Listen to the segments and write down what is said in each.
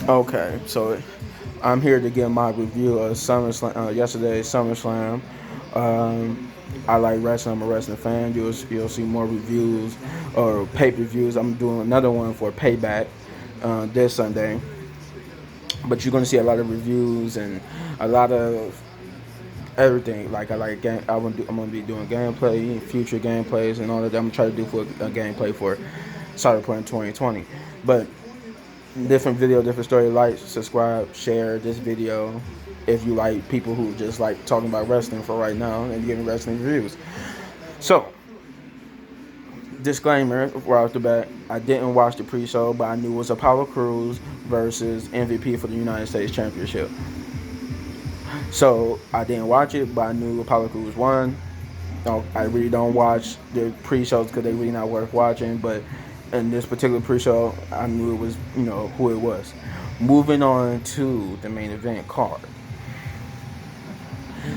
Okay, so I'm here to give my review of SummerSlam, yesterday's SummerSlam. Um, I like wrestling. I'm a wrestling fan. You'll see more reviews or pay-per-views. I'm doing another one for Payback this Sunday. But you're gonna see a lot of reviews and a lot of everything. Like I like game. I'm gonna be doing gameplay, future gameplays, and all of that. I'm gonna try to do for a gameplay for Cyberpunk 2020. But different video, different story. Like, subscribe, share this video if you like people who just like talking about wrestling for right now and giving wrestling reviews. So, disclaimer right off the bat: I didn't watch the pre-show, but I knew it was Apollo Crews versus MVP for the United States Championship. So I didn't watch it, but I knew Apollo Crews won. No, I really don't watch the pre-shows because they really not worth watching. But in this particular pre-show, I knew it was who it was. Moving on to the main event card.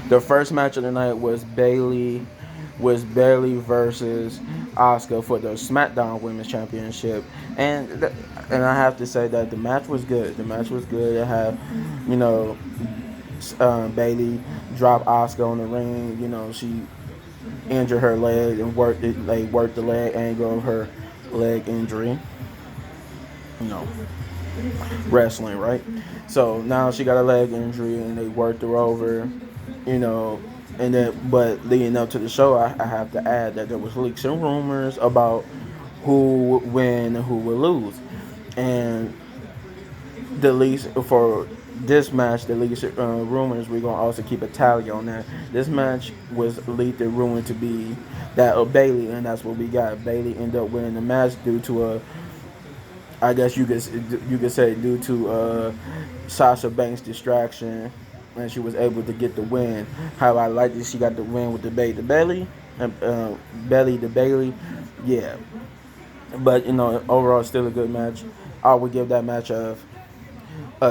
The first match of the night was Bailey versus Asuka for the SmackDown Women's Championship, and I have to say that the match was good. The match was good. It had, you know, Bailey dropped Asuka on the ring. She injured her leg and worked it. They worked the leg angle of her leg injury. You know, wrestling, right? So now she got a leg injury, and they worked her over. You know, and then but leading up to the show, I have to add that there was leaks and rumors about who would win and who would lose, and the leaks for this match, the leaks rumors, we're gonna also keep a tally on that. This match was leaked and rumored to be that of Bailey, and that's what we got. Bailey ended up winning the match due to I guess you could say due to Sasha Banks' distraction, and she was able to get the win. How I like that she got the win with the Bailey to Bailey, and Bailey to Bailey, yeah. But overall, still a good match. I would give that match a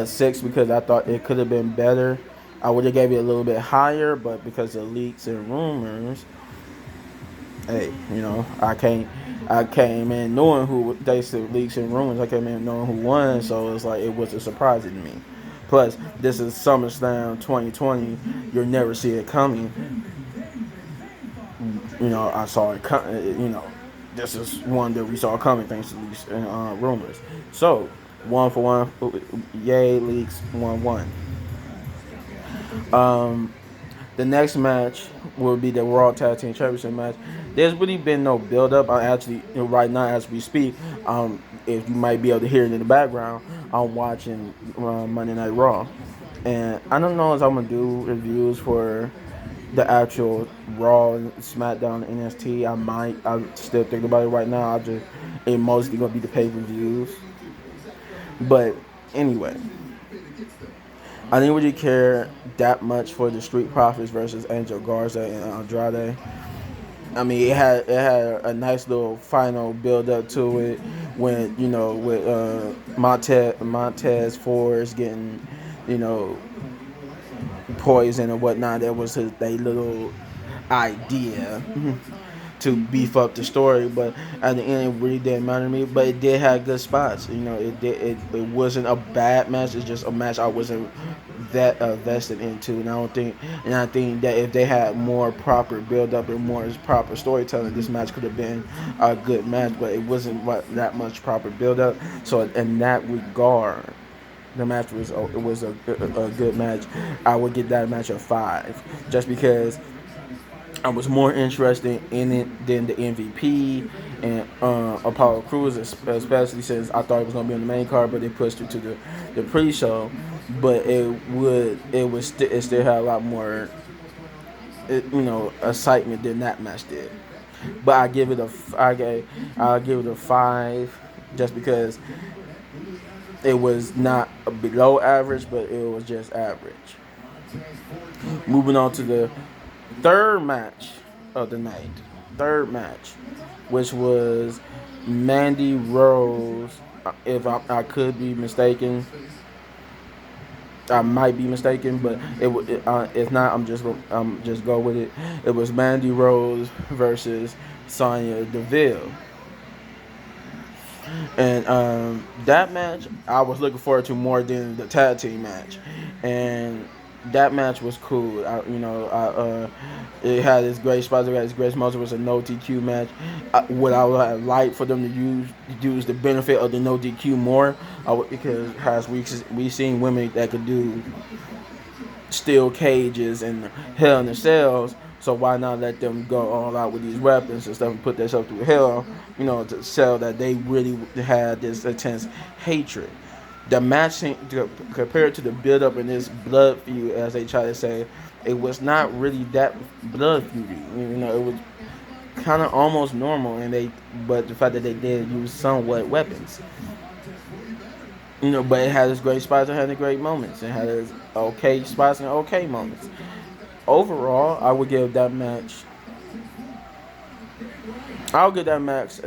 6 because I thought it could have been better. I would have gave it a little bit higher, but because of leaks and rumors, hey, I came in knowing who they said leaks and rumors. I came in knowing who won, so it's like it wasn't surprising to me. Plus, this is SummerSlam 2020. You'll never see it coming. I saw it. This is one that we saw coming thanks to these rumors. So, one for one, yay leaks 1-1. The next match will be the Raw Tag Team Championship match. There's really been no build up. I actually, right now as we speak, if you might be able to hear it in the background, I'm watching Monday Night Raw, and I don't know if I'm gonna do reviews for the actual Raw, SmackDown, NXT. I might. I'm still thinking about it right now. It mostly gonna be the pay-per-views. But anyway, I didn't really care that much for the Street Profits versus Angel Garza and Andrade. I mean, it had a nice little final build up to it when with Montez Ford getting you know poison and whatnot. That was their little idea to beef up the story, but at the end it really didn't matter to me. But it did have good spots. It wasn't a bad match. It's just a match I wasn't that vested into, and I think that if they had more proper build up and more proper storytelling, this match could have been a good match. But it wasn't that much proper build up. So in that regard, the match was a good match. I would get that match a 5, just because I was more interested in it than the MVP and Apollo Crews, especially since I thought it was gonna be on the main card, but they pushed it to the pre-show. But it still had a lot more excitement than that match did. But I'll give it a 5, just because it was not below average, but it was just average. Moving on to the third match of the night. Third match, which was Mandy Rose. If I could be mistaken, I might be mistaken, but if not, I'm just go with it. It was Mandy Rose versus Sonya Deville. And that match I was looking forward to more than the tag team match, and that match was cool. It had its great spots. It had its great spots. It was a no DQ match. What I would have liked for them to use the benefit of the no DQ more, because has we seen women that could do steel cages and hell in the cells. So why not let them go all out with these weapons and stuff and put themselves through hell, to sell that they really had this intense hatred. The match compared to the build up in this blood feud, as they try to say, it was not really that blood feudy. It was kind of almost normal, but the fact that they did use somewhat weapons. But it had its great spots and had its great moments. It had its okay spots and okay moments. Overall, I would give that match. I'll give that match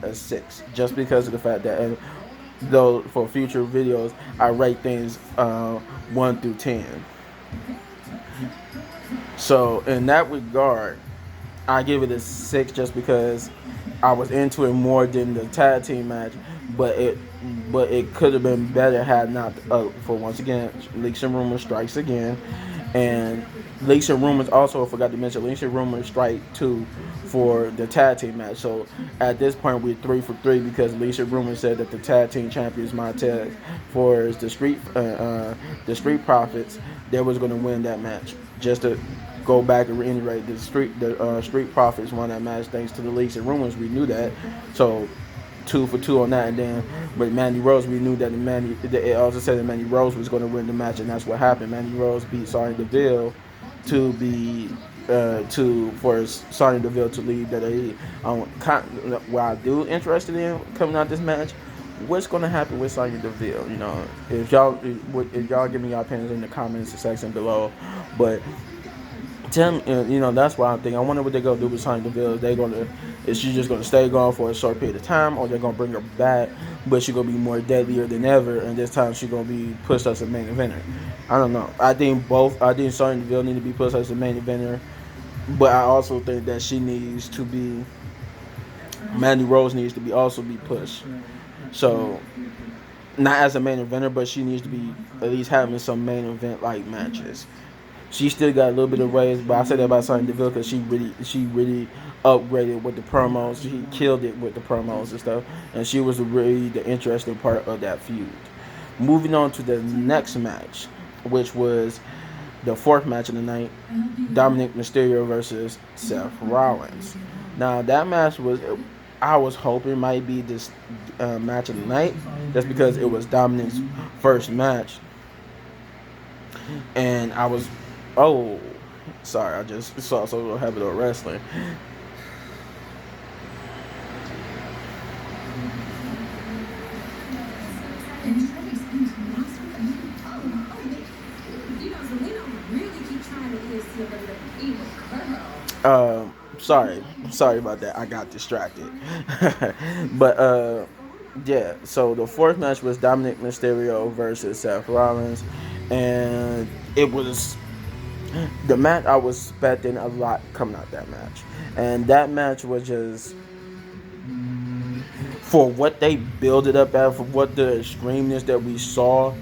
a 6, just because of the fact that, though for future videos, I rate things 1 through 10. So in that regard, I give it a 6 just because I was into it more than the tag team match, but it could have been better had not for once again leaks and rumors strikes again, and leaks and rumors also I forgot to mention leaks and rumors strike 2 for the tag team match. So at this point we're 3 for 3 because leaks and rumors said that the tag team champions Montez for the Street Profits, they was going to win that match. Just to go back and reiterate, the Street Profits won that match thanks to the leaks and rumors. We knew that, so 2 for 2 on that. And then with Mandy Rose, we knew that it also said that Mandy Rose was going to win the match, and that's what happened. Mandy Rose beat Sonya Deville to be for Sonya Deville to leave WWE. What I do interested in coming out this match, what's going to happen with Sonya Deville? If y'all give me your opinions in the comments section below, but tell me, that's why I'm thinking. I wonder what they're gonna do with Sonya Deville. Is she just gonna stay gone for a short period of time, or they're gonna bring her back, but she's gonna be more deadlier than ever, and this time she's gonna be pushed as a main eventer? I don't know. I think Sonya Deville need to be pushed as a main eventer, but I also think that Mandy Rose needs to be pushed. So not as a main eventer, but she needs to be at least having some main event like matches. She still got a little bit of ways, but I say that about Sonya Deville because she really upgraded with the promos. She killed it with the promos and stuff, and she was really the interesting part of that feud. Moving on to the next match, which was the 4th match of the night, Dominic Mysterio versus Seth Rollins. Now that match I was hoping might be this match of the night, just because it was Dominic's first match, and I was. Oh, sorry, I just saw so habit of wrestling. Sorry about that. I got distracted. But yeah. So the 4th match was Dominic Mysterio versus Seth Rollins, and it was the match I was expecting a lot coming out that match, and that match was just for what they built it up at, for what the extremeness that we saw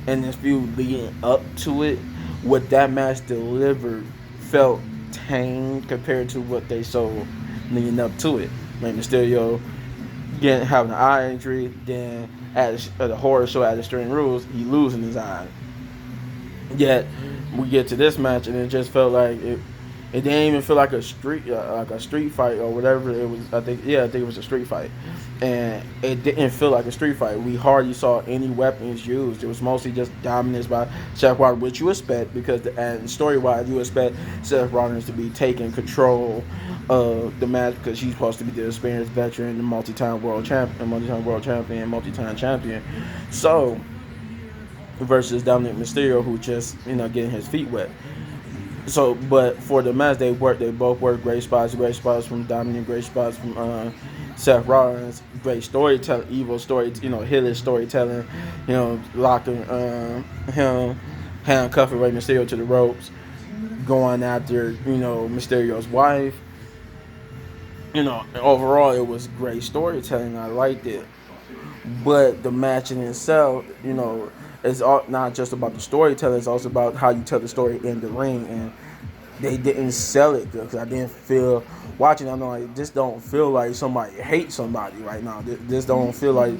in this feud leading up to it. What that match delivered felt tame compared to what they sold leading up to it. Like Mysterio having an eye injury, then at the horror show at Extreme Rules, he losing his eye. Yet we get to this match, and it just felt like it didn't even feel like a street fight or whatever it was. I think it was a street fight, and it didn't feel like a street fight. We hardly saw any weapons used. It was mostly just dominance by Seth Rollins, which you expect because and story wise, you expect Seth Rollins to be taking control of the match because he's supposed to be the experienced veteran, the multi-time world champion, multi-time champion. So versus Dominic Mysterio, who just getting his feet wet. So, but for the match, they both worked great spots from Dominic, great spots from Seth Rollins, great storytelling, evil story, Hillish storytelling, locking him, handcuffing Rey Mysterio to the ropes, going after Mysterio's wife, Overall it was great storytelling. I liked it, but the match in itself, it's all not just about the storytelling. It's also about how you tell the story in the ring, and they didn't sell it good because I didn't feel watching. I'm like, this don't feel like somebody hates somebody right now. This don't feel like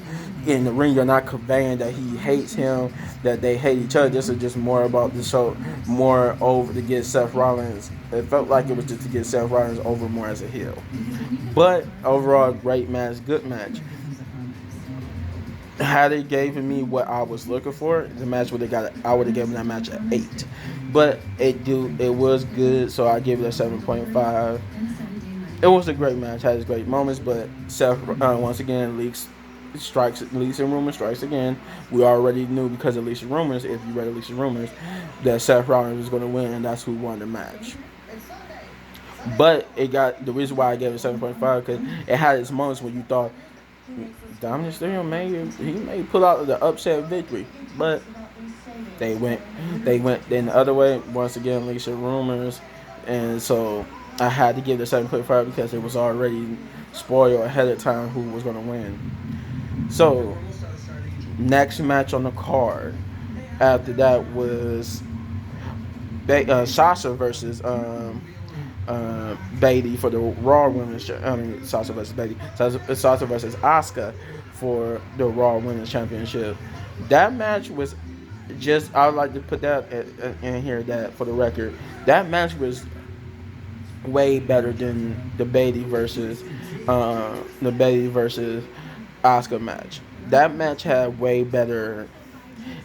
in the ring you're not conveying that he hates him, that they hate each other. This is just more about the show, more over to get Seth Rollins. It felt like it was just to get Seth Rollins over more as a heel. But overall, great match, good match. Had they given me what I was looking for, the match would have got. I would have given that match an 8. But it was good, so I give it a 7.5. It was a great match, had its great moments, but Seth once again leaks and rumors strikes again. We already knew because of Leaks rumors, if you read Leaks rumors, that Seth Rollins was going to win, and that's who won the match. But it got the reason why I gave it 7.5 because it had its moments when you thought Dominic Mysterio may pull out the upset victory, but they went then the other way once again. Leaks and rumors, and so I had to give it 7.5 because it was already spoiled ahead of time who was going to win. So next match on the card after that was Sasha versus Bayley for the Raw Women's. Sasha versus Bayley. Sasha versus Asuka for the Raw Women's Championship. That match was just. I would like to put that in here. That for the record, that match was way better than the Bayley versus Asuka match. That match had way better.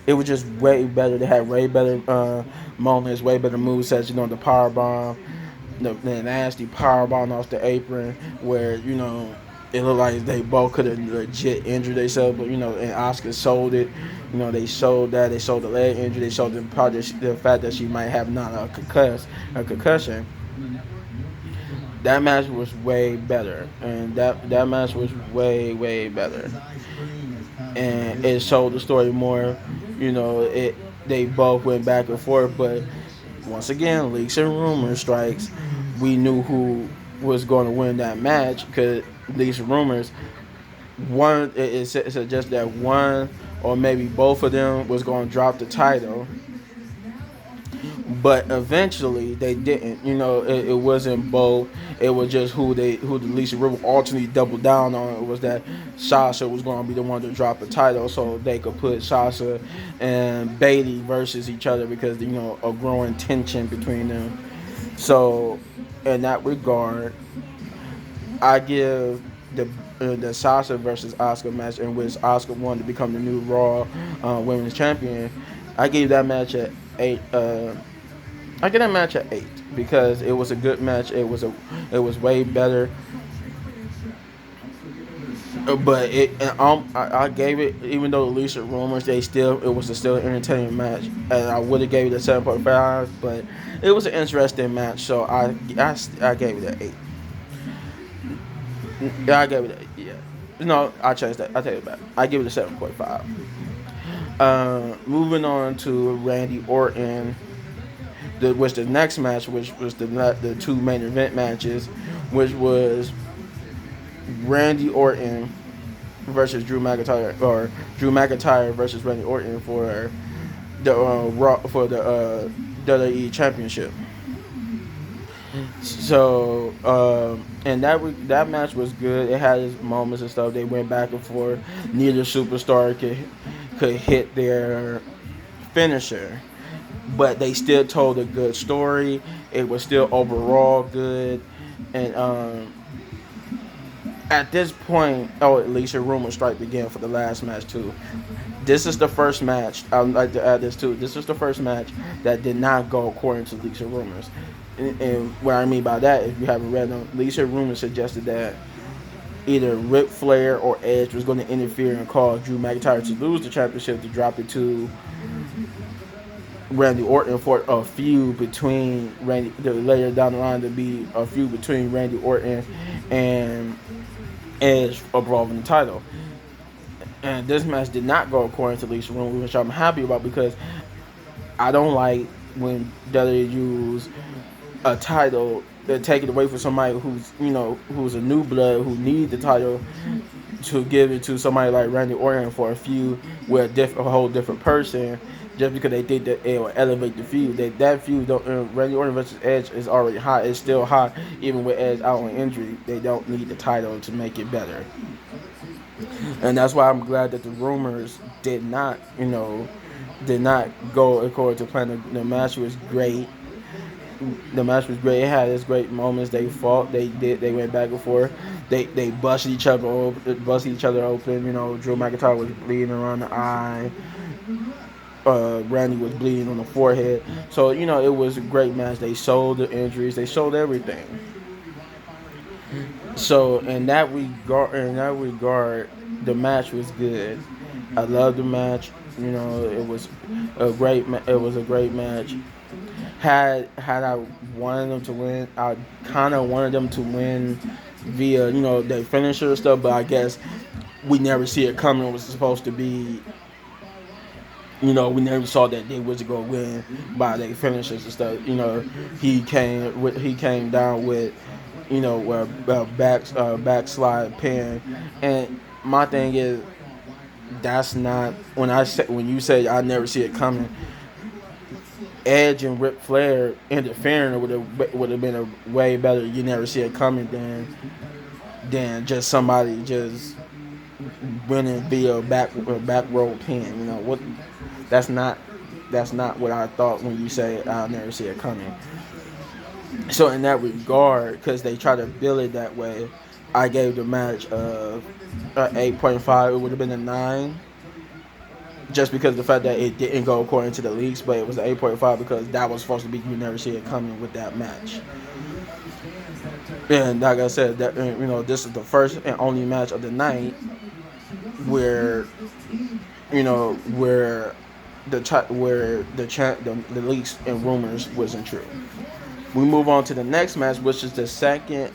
It was just way better. They had way better moments, way better movesets. The power bomb, the nasty power bomb off the apron, where it looked like they both could have legit injured themselves, but and Asuka sold it. They showed that. They showed the leg injury. They showed the fact that she might have not a concussion. That match was way better, and that match was way better, and it showed the story more. They both went back and forth, but once again, leaks and rumors strikes. We knew who was going to win that match because leaks and rumors. One it suggests that one or maybe both of them was going to drop the title. But eventually they didn't. It wasn't both. It was just who the Lisa River alternately doubled down on. It was that Sasha was going to be the one to drop the title, so they could put Sasha and Bayley versus each other because a growing tension between them. So in that regard, I give the Sasha versus Asuka match in which Asuka won to become the new Raw Women's Champion. I gave that match at 8. I give that match at 8 because it was a good match. It was way better. But I gave it, even though the Lisa rumors, it was still an entertaining match, and I would have gave it a 7.5. But it was an interesting match, so I gave it an 8. Yeah, I gave it a, yeah. No, I changed that. I take it back. I give it a 7.5. Moving on to Randy Orton, which the next match, which was the two main event matches, which was Randy Orton versus Drew McIntyre, or Drew McIntyre versus Randy Orton for the WWE Championship. So and that match was good. It had its moments and stuff. They went back and forth. Neither superstar could hit their finisher, but they still told a good story. It was still overall good, and at this point, at least a rumor strike again for the last match too. This is the first match. I'd like to add this too. This is the first match that did not go according to leaks and rumors. And what I mean by that, if you haven't read them, leaks and rumors suggested that either Ric Flair or Edge was going to interfere and cause Drew McIntyre to lose the championship to drop it to Randy Orton for a feud between later down the line to be a feud between Randy Orton and Edge involving the title. And this match did not go according to Lisa Room, which I'm happy about because I don't like when WWE use a title take it away from somebody who's who's a new blood who need the title to give it to somebody like Randy Orton for a feud with a whole different person just because they think that it will elevate the feud. That feud, don't, Randy Orton versus Edge is already hot. It's still hot even with Edge out on injury. They don't need the title to make it better, and that's why I'm glad that the rumors did not go according to plan. The match was great. The match was great. It had its great moments. They fought. They went back and forth. They busted each other open. Drew McIntyre was bleeding around the eye. Randy was bleeding on the forehead. So it was a great match. They sold the injuries. They sold everything. So in that regard, the match was good. I loved the match. It was It was a great match. Had I wanted them to win, I kind of wanted them to win via their finisher and stuff. But I guess we never see it coming. It was supposed to be. We never saw that they was going to win by their finishers and stuff. He came down with a backslide pin, and my thing is that's not when you say I never see it coming. Edge and Ric Flair interfering would have been a way better. You never see it coming than just somebody just winning via back row pin. What? That's not what I thought when you say I'll never see it coming. So in that regard, because they try to bill it that way, I gave the match a 8.5. It would have been a 9. Just because of the fact that it didn't go according to the leaks, but it was an 8.5 because that was supposed to be you never see it coming with that match. And like I said, that this is the first and only match of the night where where the leaks and rumors wasn't true. We move on to the next match, which is the second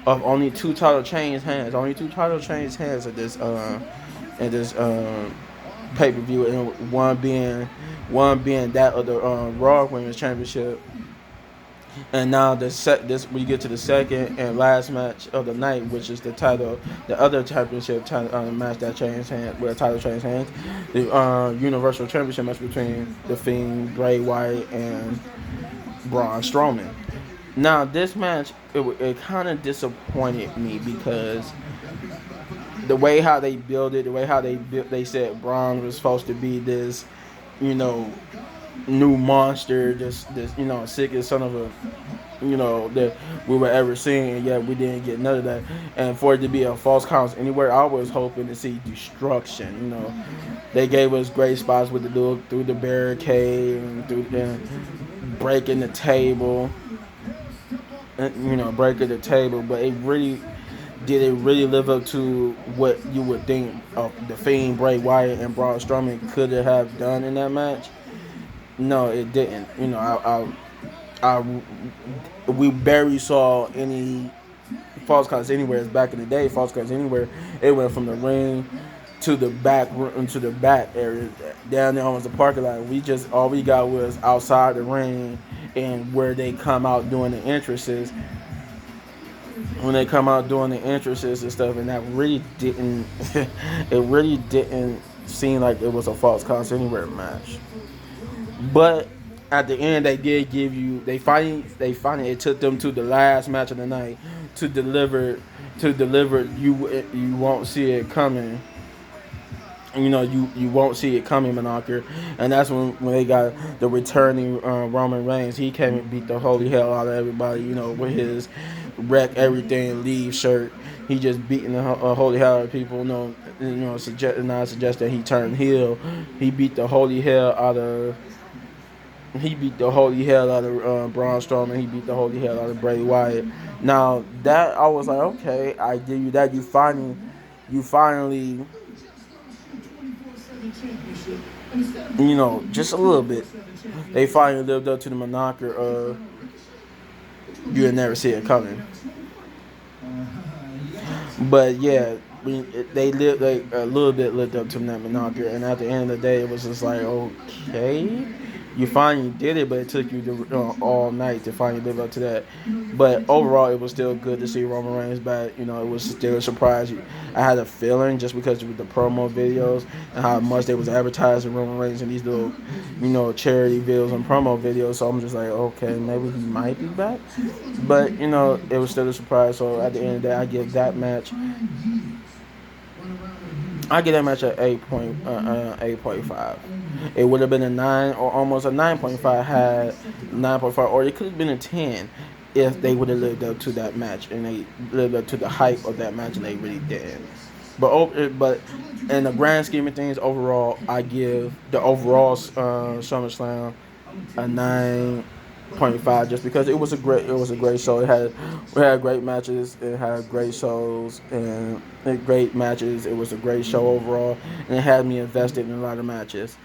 of only 2 title change hands. Only 2 title change hands at this pay-per-view, and one being that of the Raw Women's Championship. And now we get to the second and last match of the night, which is the other championship match that changed hands, where the title changed hands, the Universal Championship match between The Fiend, Bray Wyatt, and Braun Strowman. Now this match, it kind of disappointed me because the way how they built it, the way how they said Braun was supposed to be this, new monster, this sickest son of a, that we were ever seeing, and yet we didn't get none of that. And for it to be a false count anywhere, I was hoping to see destruction. They gave us great spots with through the barricade and through breaking the table, and breaking the table, but it really live up to what you would think of The Fiend, Bray Wyatt, and Braun Strowman could have done in that match? No, it didn't. We barely saw any false counts anywhere. Back in the day, false counts anywhere, it went from the ring to the back area, down there almost the parking lot. All we got was outside the ring and where they come out doing the entrances. When they come out doing the entrances and stuff, and that really didn't, it really didn't seem like it was a false counts anywhere match. But at the end, they did give you. They finally. It took them to the last match of the night to deliver. You won't see it coming. You won't see it coming, Monaco. And that's when they got the returning Roman Reigns. He came and beat the holy hell out of everybody. With his wreck everything leave shirt. He just beating the holy hell out of people. Suggest that he turned heel. He beat the holy hell out of. He beat the holy hell out of Braun Strowman. He beat the holy hell out of Bray Wyatt. Now that I was like, okay, I give you that. You finally, just a little bit. They finally lived up to the moniker of you'll never see it coming. But yeah, they lived like a little bit lived up to that monopoly, and at the end of the day, it was just like, okay, you finally did it, but it took you all night to finally live up to that. But overall, it was still good to see Roman Reigns back. It was still a surprise. I had a feeling just because of the promo videos and how much they was advertising Roman Reigns in these little, charity videos and promo videos. So I'm just like, okay, maybe he might be back. But it was still a surprise. So at the end of the day, I give that match. I give that match at 8.5. It would have been a 9 or almost a 9.5 had 9.5, or it could have been a 10 if they would have lived up to that match and they lived up to the hype of that match, and they really did. But in the grand scheme of things, overall, I give the overall SummerSlam a 9.5, just because it was a great show. We had great matches. It had great shows and great matches. It was a great show overall, and it had me invested in a lot of matches.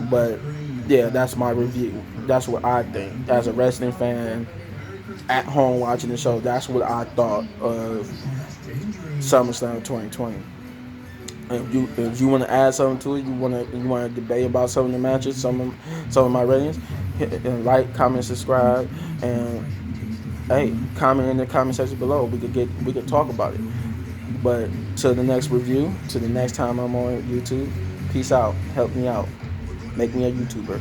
But yeah, that's my review. That's what I think as a wrestling fan at home watching the show. That's what I thought of SummerSlam 2020. If you want to add something to it, you want to debate about some of the matches, some of my ratings, like, comment, subscribe, and hey, comment in the comment section below. We could talk about it. But to the next review, to the next time I'm on YouTube, peace out. Help me out. Make me a YouTuber.